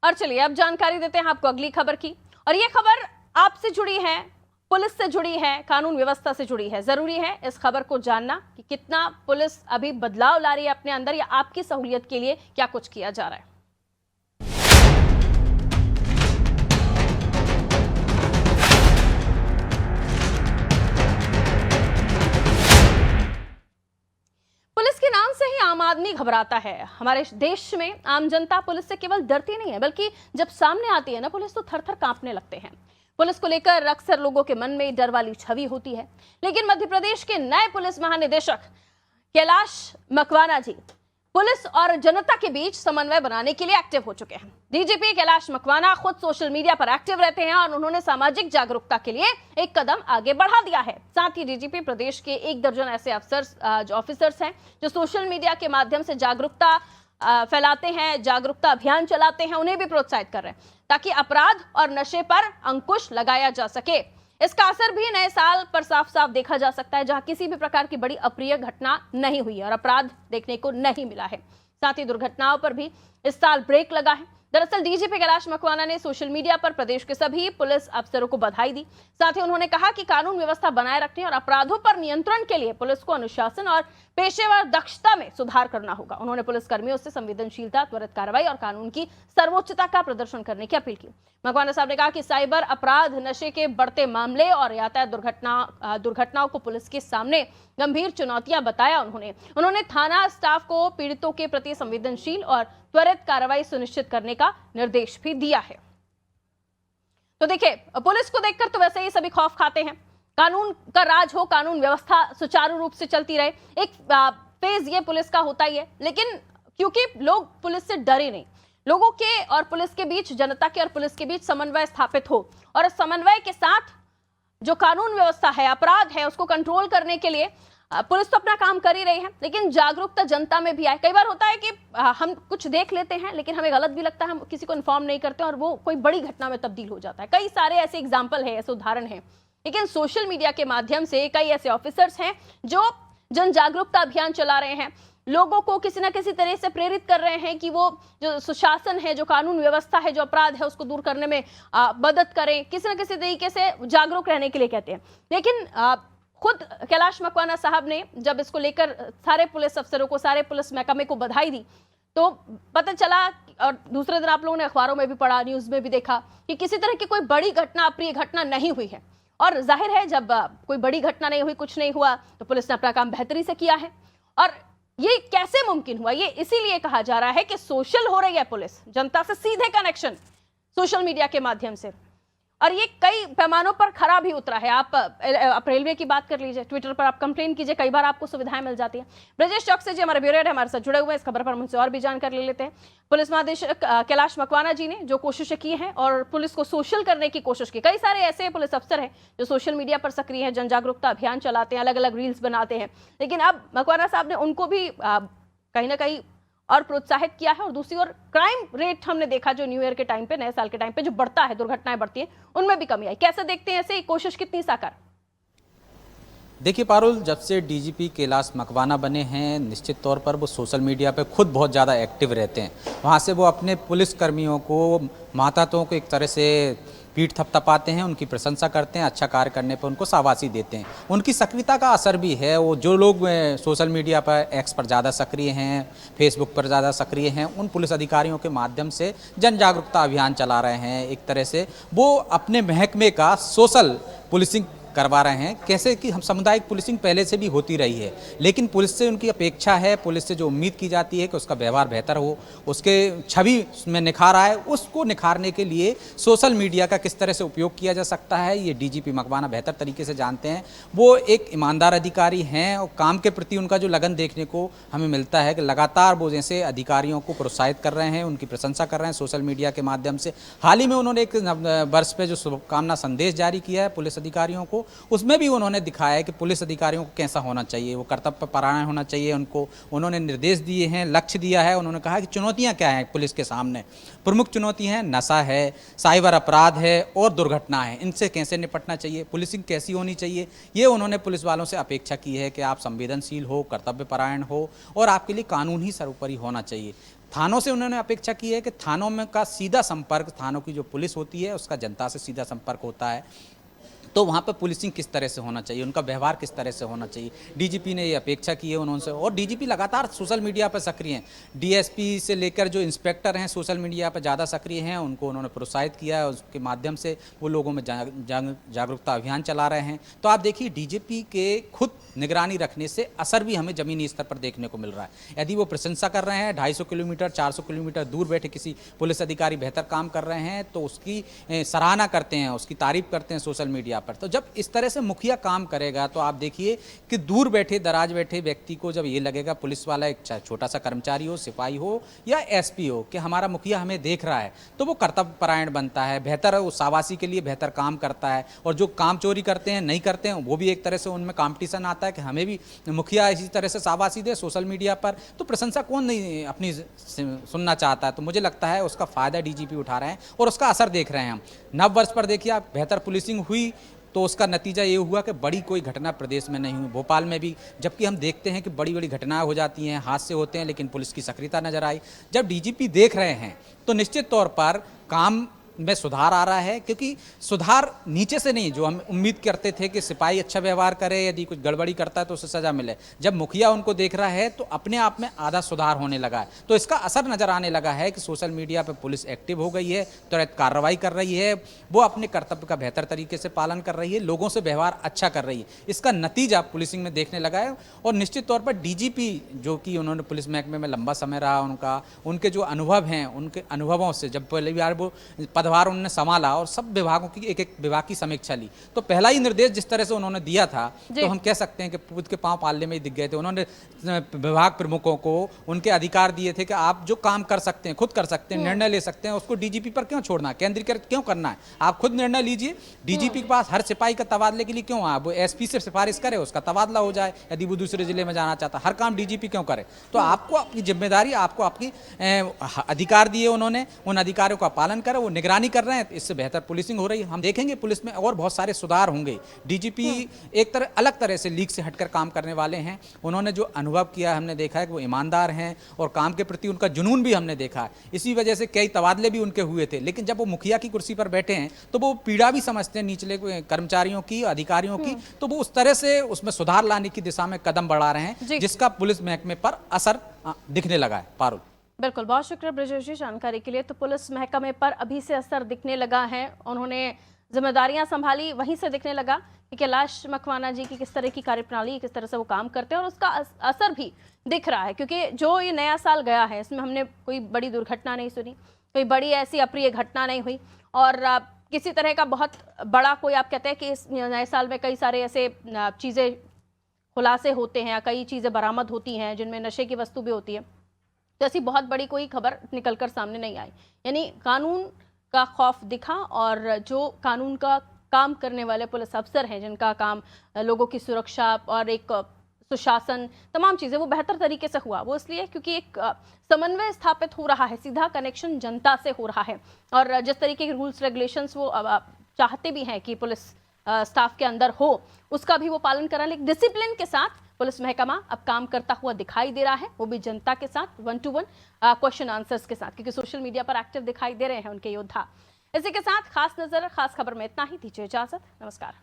और चलिए अब जानकारी देते हैं आपको अगली खबर की। और ये खबर आपसे जुड़ी है, पुलिस से जुड़ी है, कानून व्यवस्था से जुड़ी है। जरूरी है इस खबर को जानना कि कितना पुलिस अभी बदलाव ला रही है अपने अंदर, या आपकी सहूलियत के लिए क्या कुछ किया जा रहा है। पुलिस के नाम से ही आम आदमी घबराता है। हमारे देश में आम जनता पुलिस से केवल डरती नहीं है, बल्कि जब सामने आती है ना पुलिस, तो थर थर कांपने लगते हैं। पुलिस को लेकर अक्सर लोगों के मन में डर वाली छवि होती है। लेकिन मध्य प्रदेश के नए पुलिस महानिदेशक कैलाश मकवाना जी पुलिस और जनता के बीच समन्वय बनाने के लिए एक्टिव हो चुके हैं। डीजीपी कैलाश मकवाना खुद सोशल मीडिया पर एक्टिव रहते हैं और उन्होंने सामाजिक जागरूकता के लिए एक कदम आगे बढ़ा दिया है। साथ ही डीजीपी प्रदेश के 1 दर्जन ऐसे ऑफिसर्स हैं जो सोशल मीडिया के माध्यम से जागरूकता फैलाते हैं, जागरूकता अभियान चलाते हैं, उन्हें भी प्रोत्साहित कर रहे हैं ताकि अपराध और नशे पर अंकुश लगाया जा सके। इसका असर भी नए साल पर साफ साफ देखा जा सकता है, जहां किसी भी प्रकार की बड़ी अप्रिय घटना नहीं हुई है और अपराध देखने को नहीं मिला है। साथ ही दुर्घटनाओं पर भी इस साल ब्रेक लगा है। दरअसल डीजीपी कैलाश मकवाना ने सोशल मीडिया पर प्रदेश के सभी पुलिस अफसरों को बधाई दी। साथ ही उन्होंने कहा कि कानून व्यवस्था बनाए रखने और अपराधों पर नियंत्रण के लिए पुलिस को अनुशासन और पेशेवर दक्षता में सुधार करना होगा। उन्होंने पुलिस कर्मियों से संवेदनशीलता, त्वरित कार्रवाई और कानून की सर्वोच्चता का प्रदर्शन करने की अपील की। मकवाना साहब ने कहा कि साइबर अपराध, नशे के बढ़ते मामले और यातायात दुर्घटनाओं को पुलिस के सामने गंभीर चुनौतियां बताया। उन्होंने थाना स्टाफ को पीड़ितों के प्रति संवेदनशील और त्वरित कार्रवाई सुनिश्चित करने का निर्देश भी दिया है। तो देखिए, पुलिस को देखकर तो वैसे ही सभी खौफ खाते हैं। कानून का राज हो, कानून व्यवस्था सुचारू रूप से चलती रहे, एक फेज ये पुलिस का होता ही है। लेकिन क्योंकि लोग पुलिस से डरे नहीं, लोगों के और पुलिस के बीच, जनता के और पुलिस के बीच समन्वय स्थापित हो और इस समन्वय के साथ जो कानून व्यवस्था है, अपराध है, उसको कंट्रोल करने के लिए पुलिस तो अपना काम कर ही रही है, लेकिन जागरूकता जनता में भी आए। कई बार होता है कि हम कुछ देख लेते हैं लेकिन हमें गलत भी लगता है, हम किसी को इन्फॉर्म नहीं करते और वो कोई बड़ी घटना में तब्दील हो जाता है। कई सारे ऐसे एग्जाम्पल है, ऐसे उदाहरण हैं। लेकिन सोशल मीडिया के माध्यम से कई ऐसे ऑफिसर्स हैं जो जन जागरूकता अभियान चला रहे हैं, लोगों को किसी न किसी तरह से प्रेरित कर रहे हैं कि वो जो सुशासन है, जो कानून व्यवस्था है, जो अपराध है, उसको दूर करने में मदद करें, किसी न किसी तरीके से जागरूक रहने के लिए कहते हैं। लेकिन खुद कैलाश मकवाना साहब ने जब इसको लेकर सारे पुलिस अफसरों को, सारे पुलिस महकमे को बधाई दी, तो पता चला और दूसरे दिन आप लोगों ने अखबारों में भी पढ़ा, न्यूज में भी देखा कि किसी तरह की कोई बड़ी घटना, अप्रिय घटना नहीं हुई है। और जाहिर है जब कोई बड़ी घटना नहीं हुई, कुछ नहीं हुआ, तो पुलिस ने अपना काम बेहतरी से किया है। और ये कैसे मुमकिन हुआ? ये इसीलिए कहा जा रहा है कि सोशल हो रही है पुलिस, जनता से सीधे कनेक्शन सोशल मीडिया के माध्यम से, और ये कई पैमानों पर खरा भी उतरा है। आप रेलवे की बात कर लीजिए, ट्विटर पर आप कंप्लेन कीजिए, कई बार आपको सुविधाएं मिल जाती हैं। ब्रजेश चौक से जी हमारे ब्यूरो हेड हमारे साथ जुड़े हुए हैं, इस खबर पर मुझसे और भी जानकारी ले लेते हैं। पुलिस महानिदेशक कैलाश मकवाना जी ने जो कोशिशें की हैं और पुलिस को सोशल करने की कोशिश की, कई सारे ऐसे पुलिस अफसर हैं जो सोशल मीडिया पर सक्रिय हैं, जन जागरूकता अभियान चलाते हैं, अलग अलग रील्स बनाते हैं। लेकिन अब मकवाना साहब ने उनको भी कहीं ना कहीं और प्रोत्साहित किया है। और दूसरी ओर क्राइम रेट हमने देखा जो न्यू ईयर के टाइम पे, नए साल के टाइम पे जो बढ़ता है, दुर्घटनाएं बढ़ती हैं, उनमें भी कमी आई। कैसे देखते हैं ऐसे कोशिश कितनी साकार? देखिए पारुल, जब से डीजीपी कैलाश मकवाना बने हैं, निश्चित तौर पर वो सोशल मीडिया पे खुद बहुत ज़्यादा एक्टिव रहते हैं। वहाँ से वो अपने पुलिस कर्मियों को, माताओं को एक तरह से पीठ थपथपाते हैं, उनकी प्रशंसा करते हैं, अच्छा कार्य करने पर उनको शाबाशी देते हैं। उनकी सक्रियता का असर भी है। वो जो लोग सोशल मीडिया पर, एक्स पर ज़्यादा सक्रिय हैं, फेसबुक पर ज़्यादा सक्रिय हैं, उन पुलिस अधिकारियों के माध्यम से जन जागरूकता अभियान चला रहे हैं। एक तरह से वो अपने महकमे का सोशल पुलिसिंग करवा रहे हैं। कैसे कि हम सामुदायिक पुलिसिंग पहले से भी होती रही है, लेकिन पुलिस से उनकी अपेक्षा है, पुलिस से जो उम्मीद की जाती है कि उसका व्यवहार बेहतर हो, उसके छवि में निखार आए, उसको निखारने के लिए सोशल मीडिया का किस तरह से उपयोग किया जा सकता है, ये डीजीपी मकवाना बेहतर तरीके से जानते हैं। वो एक ईमानदार अधिकारी हैं और काम के प्रति उनका जो लगन देखने को हमें मिलता है कि लगातार वो जैसे अधिकारियों को प्रोत्साहित कर रहे हैं, उनकी प्रशंसा कर रहे हैं सोशल मीडिया के माध्यम से। हाल ही में उन्होंने एक वर्ष पे जो शुभकामना संदेश जारी किया है पुलिस अधिकारियों को, उसमें भी उन्होंने दिखाया है कि पुलिस अधिकारियों को कैसा होना चाहिए, वो कर्तव्य परायण होना चाहिए। उन्होंने निर्देश दिए हैं, लक्ष्य दिया है। उन्होंने कहा कि चुनौतियां क्या हैं पुलिस के सामने। प्रमुख चुनौती हैं नशा है, साइबर अपराध है और दुर्घटना है। इनसे कैसे निपटना चाहिए, पुलिसिंग कैसी होनी चाहिए, ये उन्होंने पुलिस वालों से अपेक्षा की है कि आप संवेदनशील हो, कर्तव्य परायण हो और आपके लिए कानून ही सर्वोपरि होना चाहिए। थानों से उन्होंने अपेक्षा की है कि थानों में का सीधा संपर्क, थानों की जो पुलिस होती है उसका जनता से सीधा संपर्क होता है, तो वहाँ पर पुलिसिंग किस तरह से होना चाहिए, उनका व्यवहार किस तरह से होना चाहिए, डीजीपी ने ये अपेक्षा की है उन्होंने। और डीजीपी लगातार सोशल मीडिया पर सक्रिय हैं, डीएसपी से लेकर जो इंस्पेक्टर हैं सोशल मीडिया पर ज़्यादा सक्रिय हैं, उनको उन्होंने प्रोत्साहित किया है, उसके माध्यम से वो लोगों में जागरूकता अभियान चला रहे हैं। तो आप देखिए डीजीपी के खुद निगरानी रखने से असर भी हमें ज़मीनी स्तर पर देखने को मिल रहा है। यदि वो प्रशंसा कर रहे हैं, 250 किलोमीटर 400 किलोमीटर दूर बैठे किसी पुलिस अधिकारी बेहतर काम कर रहे हैं तो उसकी सराहना करते हैं, उसकी तारीफ करते हैं सोशल मीडिया पर। तो जब इस तरह से मुखिया काम करेगा तो आप देखिए कि दूर बैठे दराज बैठे व्यक्ति को जब ये लगेगा, पुलिस वाला एक छोटा सा कर्मचारी हो, सिपाही हो या एसपी हो, कि हमारा मुखिया हमें देख रहा है, तो वो कर्तव्य परायण बनता है, बेहतर उस शाबाशी के लिए बेहतर काम करता है। और जो काम चोरी करते हैं, नहीं करते हैं, वो भी एक तरह से उनमें कंपटीशन आता है कि हमें भी मुखिया इसी तरह से शाबाशी दे सोशल मीडिया पर। तो प्रशंसा कौन नहीं अपनी सुनना चाहता है। तो मुझे लगता है उसका फायदा डीजीपी उठा रहे हैं और उसका असर देख रहे हैं हम। नव वर्ष पर देखिए आप, बेहतर पुलिसिंग हुई तो उसका नतीजा ये हुआ कि बड़ी कोई घटना प्रदेश में नहीं हुई, भोपाल में भी। जबकि हम देखते हैं कि बड़ी बड़ी घटनाएं हो जाती हैं, हादसे होते हैं, लेकिन पुलिस की सक्रियता नजर आई। जब डीजीपी देख रहे हैं तो निश्चित तौर पर काम में सुधार आ रहा है, क्योंकि सुधार नीचे से नहीं, जो हम उम्मीद करते थे कि सिपाही अच्छा व्यवहार करे, यदि कुछ गड़बड़ी करता है तो उसे सजा मिले, जब मुखिया उनको देख रहा है तो अपने आप में आधा सुधार होने लगा है। तो इसका असर नजर आने लगा है कि सोशल मीडिया पर पुलिस एक्टिव हो गई है, तुरंत कार्रवाई कर रही है, वो अपने कर्तव्य का बेहतर तरीके से पालन कर रही है, लोगों से व्यवहार अच्छा कर रही है। इसका नतीजा पुलिसिंग में देखने लगा है। और निश्चित तौर पर डीजीपी, जो कि उन्होंने पुलिस महकमे में लंबा समय रहा, उनके जो अनुभव हैं, उनके अनुभवों से जब पहली बार वो पदभार उन्होंने संभाला और सब विभागों की एक एक विभाग की समीक्षा ली, तो पहला ही निर्देश जिस तरह से उन्होंने दिया था, तो हम कह सकते हैं कि पूत के पांव पालने में ही दिख गए थे। उन्होंने विभाग प्रमुखों को उनके अधिकार दिए थे कि आप जो काम कर सकते हैं, खुद कर सकते हैं, निर्णय ले सकते हैं, उसको डीजीपी पर क्यों छोड़ना है, केंद्रीकृत क्यों करना है, आप खुद निर्णय लीजिए। डीजीपी के पास हर सिपाही का तबादले के लिए क्यों आए, वो एसपी से सिफारिश करे, उसका तबादला हो जाए, यदि वो दूसरे जिले में जाना चाहता, हर काम डीजीपी क्यों करे। तो आपको अपनी जिम्मेदारी, आपको आपकी अधिकार दिए उन्होंने, उन अधिकारों का पालन करें, वो निगरानी कर रहे हैं, इससे बेहतर पुलिसिंग हो रही है। हम देखेंगे पुलिस में और बहुत सारे सुधार होंगे। डीजीपी एक तरह अलग तरह से लीक से हटकर काम करने वाले हैं। उन्होंने जो अनुभव किया हमने देखा है कि वो ईमानदार हैं और काम के प्रति उनका जुनून भी हमने देखा है। इसी वजह से कई तबादले भी उनके हुए थे, लेकिन जब वो मुखिया की कुर्सी पर बैठे हैं तो वो पीड़ा भी समझते हैं निचले कर्मचारियों की, अधिकारियों की, तो वो उस तरह से उसमें सुधार लाने की दिशा में कदम बढ़ा रहे हैं, जिसका पुलिस महकमे पर असर दिखने लगा है। पारुल, बिल्कुल, बहुत शुक्रिया ब्रजेश जी जानकारी के लिए। तो पुलिस महकमे पर अभी से असर दिखने लगा है, उन्होंने जिम्मेदारियां संभाली, वहीं से दिखने लगा कि कैलाश मकवाना जी की किस तरह की कार्यप्रणाली, किस तरह से वो काम करते हैं, और उसका असर भी दिख रहा है। क्योंकि जो ये नया साल गया है, इसमें हमने कोई बड़ी दुर्घटना नहीं सुनी, कोई बड़ी ऐसी अप्रिय घटना नहीं हुई, और किसी तरह का बहुत बड़ा कोई, आप कहते हैं कि इस नए साल में कई सारे ऐसे चीज़ें खुलासे होते हैं या कई चीज़ें बरामद होती हैं जिनमें नशे की वस्तु भी होती है, तो ऐसी बहुत बड़ी कोई खबर निकलकर सामने नहीं आई। यानी कानून का खौफ दिखा, और जो कानून का काम करने वाले पुलिस अफसर हैं, जिनका काम लोगों की सुरक्षा और एक सुशासन, तमाम चीज़ें, वो बेहतर तरीके से हुआ। वो इसलिए क्योंकि एक समन्वय स्थापित हो रहा है, सीधा कनेक्शन जनता से हो रहा है, और जिस तरीके के रूल्स रेगुलेशंस वो चाहते भी हैं कि पुलिस स्टाफ के अंदर हो, उसका भी वो पालन करा। लेकिन डिसिप्लिन के साथ पुलिस महकमा अब काम करता हुआ दिखाई दे रहा है, वो भी जनता के साथ, 1-to-1 क्वेश्चन आंसर्स के साथ, क्योंकि सोशल मीडिया पर एक्टिव दिखाई दे रहे हैं उनके योद्धा। इसी के साथ खास नजर, खास खबर में इतना ही। दीजिए इजाजत, नमस्कार।